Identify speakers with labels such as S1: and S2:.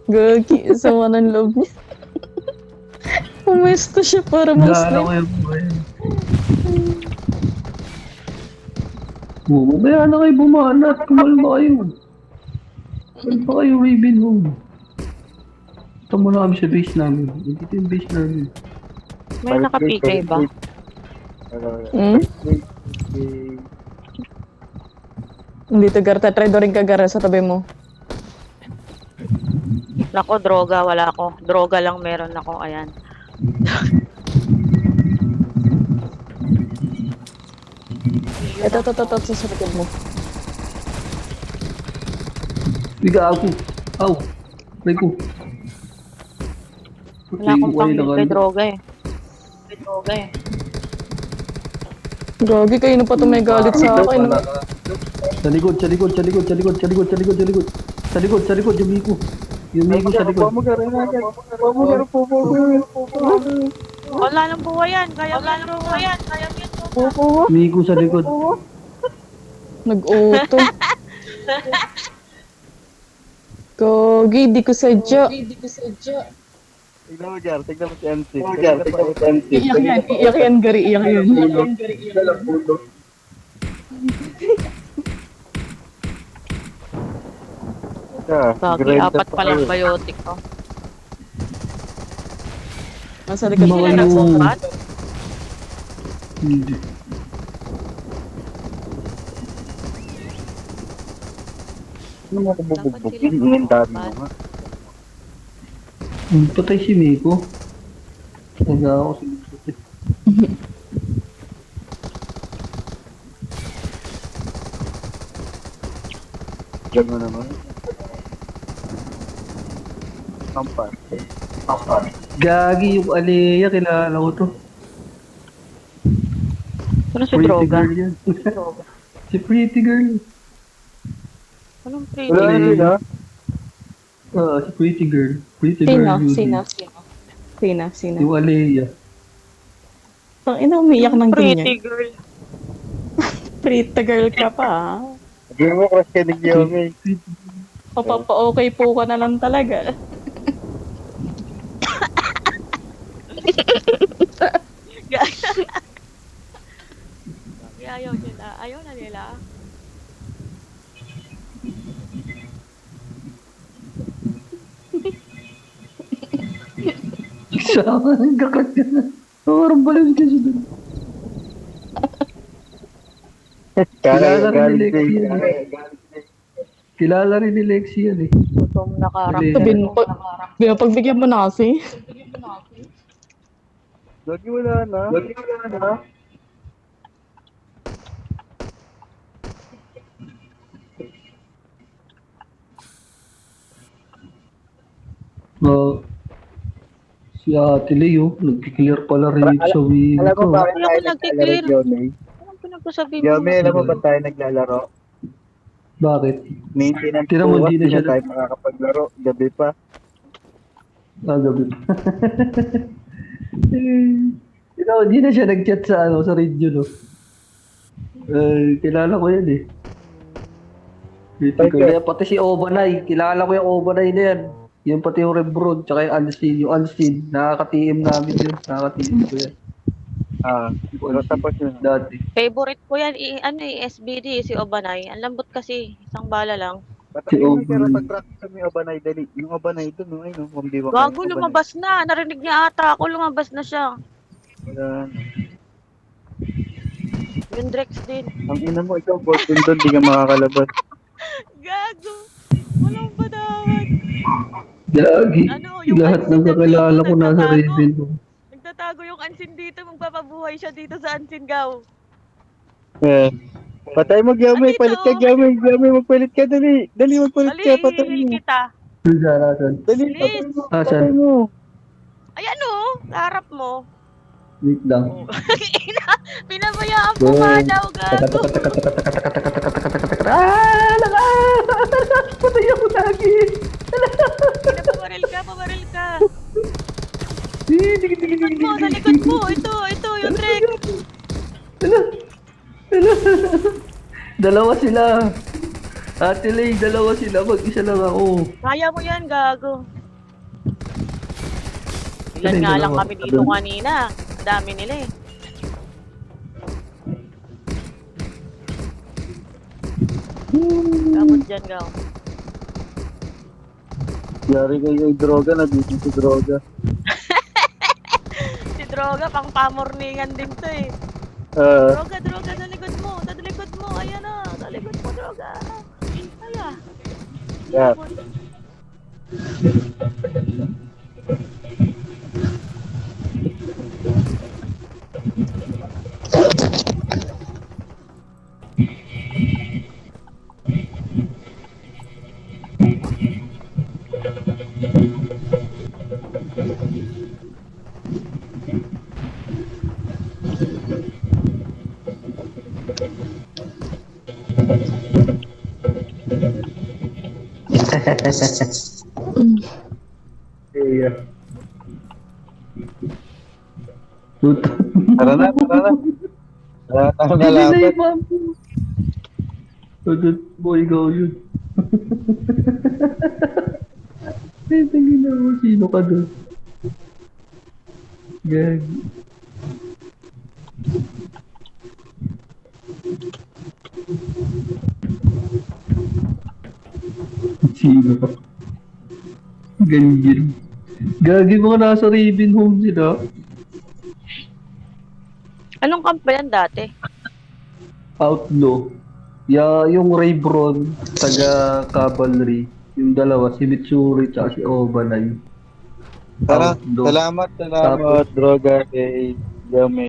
S1: Gagi, sama ng loob niya. Pumuesto siya para
S2: Gala
S1: mag-sleep.
S2: ko yung buhay. Kaya na kayo bumana at kumalma kayo. Kumalma kayo, Raven Home. Ito muna kami sa base namin. Dito yung base namin.
S3: May naka-PK ba?
S1: Hmm? Dito, Garta. Try do rin ka, Gara, sa tabi mo.
S3: Nako, droga. Wala ako. Droga lang meron ako. Ayan.
S1: Ito, sa likod mo.
S2: Biga ako. Aw. May ko.
S3: Wala akong pang kay droga eh.
S1: Gagi, kayo na pa ito may galit sa akin.
S2: Sa likod, yung Miko. Yung Miko sa likod.
S3: Wala nang buhay yan. Kaya mo yan.
S2: Miko sa likod.
S1: Nag-auto. Gagi, di ko sadya.
S4: Tignan mo, Jar. Tignan mo si MC.
S1: Iyak yan, Gari. Iyak yan.
S3: Gagi, apat pa lang biotic ko.
S1: Nasa likod
S2: Mga
S1: nila
S2: ano.
S1: na.
S3: Nagsukat?
S2: Hindi.
S4: Ano mo ako bubugbugin?
S3: Dapat sila
S4: Ang dami mo nga.
S2: Patay si Miko. Taga ako sa likod.
S4: Diyan mo naman. Kampas.
S2: Gagi yung Alea, kilala ko to.
S3: Ano si
S2: Pretty
S3: droga?
S2: girl yan. Si pretty girl.
S3: Anong pretty?
S4: Wala na rin, ha?
S2: Si pretty girl. Pretty girl.
S1: Sina.
S2: Yung Alea.
S1: Ang ina, umiiyak ng
S3: Pretty
S1: ganyan.
S3: girl.
S1: Pretty girl ka pa, ah.
S4: Hindi mo crush ka ni Guillaume.
S1: Papapa-okay po ka na lang talaga.
S3: Ayaw nila. Ayaw na nila.
S2: Sama ang kakat ka na. Parang balas ka siya dun. Kilala rin ni Lexi yan eh. Kilala rin ni Lexi yan eh.
S3: Gutom na karak.
S2: Alea.
S1: Sabihin mo, pagbigyan mo na kasi.
S4: Lagi wala na.
S2: Si Ate Leo, nag-clear pala rin sa wing
S4: Alam mo
S2: ko.
S4: bakit
S3: Wala
S4: tayo
S3: ko
S4: naglalaro,
S3: nag-clear.
S4: Guillaume?
S3: Anong pinagsasabi mo?
S4: Guillaume, alam mo ba tayo naglalaro?
S2: Bakit?
S4: Maintenance
S2: Tira mo,
S4: bukas,
S2: hindi na
S4: hindi
S2: siya
S4: na tayo makakapaglaro. Gabi pa.
S2: Gabi. Ikaw, di na siya nag-chat sa sa radio, no? Kilala ko yan eh. Kaya pati si Obanay, kilala ko yung Obanay na yan. Yung pati yung Rebron, tsaka yung Unseen, nakaka-TM namin yun. Nakaka-TM ko yan.
S4: Pero tapos yun.
S2: Dati.
S3: Favorite ko yan, SBD, si Obanay. Ang lambot kasi, isang bala lang.
S4: Patay
S2: Si
S4: mo,
S2: Obanay.
S4: pero pag-practice kami Obanay, dali. Yung Obanay doon, no? Ayun, no? Mamdiwa kayo,
S3: Gago,
S4: Obanay.
S3: lumabas na. Narinig niya ata ako, lumabas na siya.
S4: Wala na.
S3: Yung Drex din.
S4: Ang ina mo, ikaw, boyfriend doon, di ka makakalabas.
S3: Gago. Walang patawad.
S2: Gagi.
S3: Ano, yung
S2: Lahat
S3: Unseen
S2: ng kakilala ko nasa
S3: nagtatago.
S2: Raven ko.
S3: Nagtatago yung Unseen dito, magpapabuhay siya dito sa Unseen Gaw.
S4: Patay mo, Guillaume,
S3: Andito.
S4: palit ka, Guillaume, magpalit ka, dali. Dali, magpalit
S3: Dali,
S4: ka, patay
S3: ihihil
S4: mo.
S3: kita.
S2: Saan?
S4: Dali,
S3: Please.
S4: patay mo.
S3: Ayan o, sa harap mo.
S2: Wait lang.
S3: Oh. Pinabayaan mo pa daw, gago.
S2: Patay ako lagi.
S3: Pabaril ka. Sa likod mo, ito, yung Drex.
S2: Dalawa sila. Ate Lay, dalawa sila. Mag-isa lang ako.
S3: Kaya mo yan, gago. Ilan
S2: Ano yung
S3: nga lang
S2: dalawa?
S3: kami dito kanina. Ang dami nila eh. Gamot dyan, gaw.
S4: Yari kayo yung droga, nandito si droga.
S3: Si Droga, pang pamorningan din to eh. Droga, Droga, sa likod mo. Sa likod mo. Ayan na. Sa likod mo, Droga. Ayan.
S4: Yeah. Yeah.
S2: Tuto.
S4: Tara na, tara na. Tara na,
S2: Ate Lay,
S4: nalaban.
S2: ma'am. Tudot mo, ikaw yun. Ay, tingin na mo, sino ka doon? Gag. Sino ka? Ganyan. Gagi mga nasa Raven Home sila.
S3: Anong camp ba yan dati?
S2: Outlaw. Yung Raybron, taga Cavalry. Yung dalawa, si Mitsuri tsaka si Obanay.
S4: Tara,
S2: Outlaw.
S4: salamat, droga kay Yame.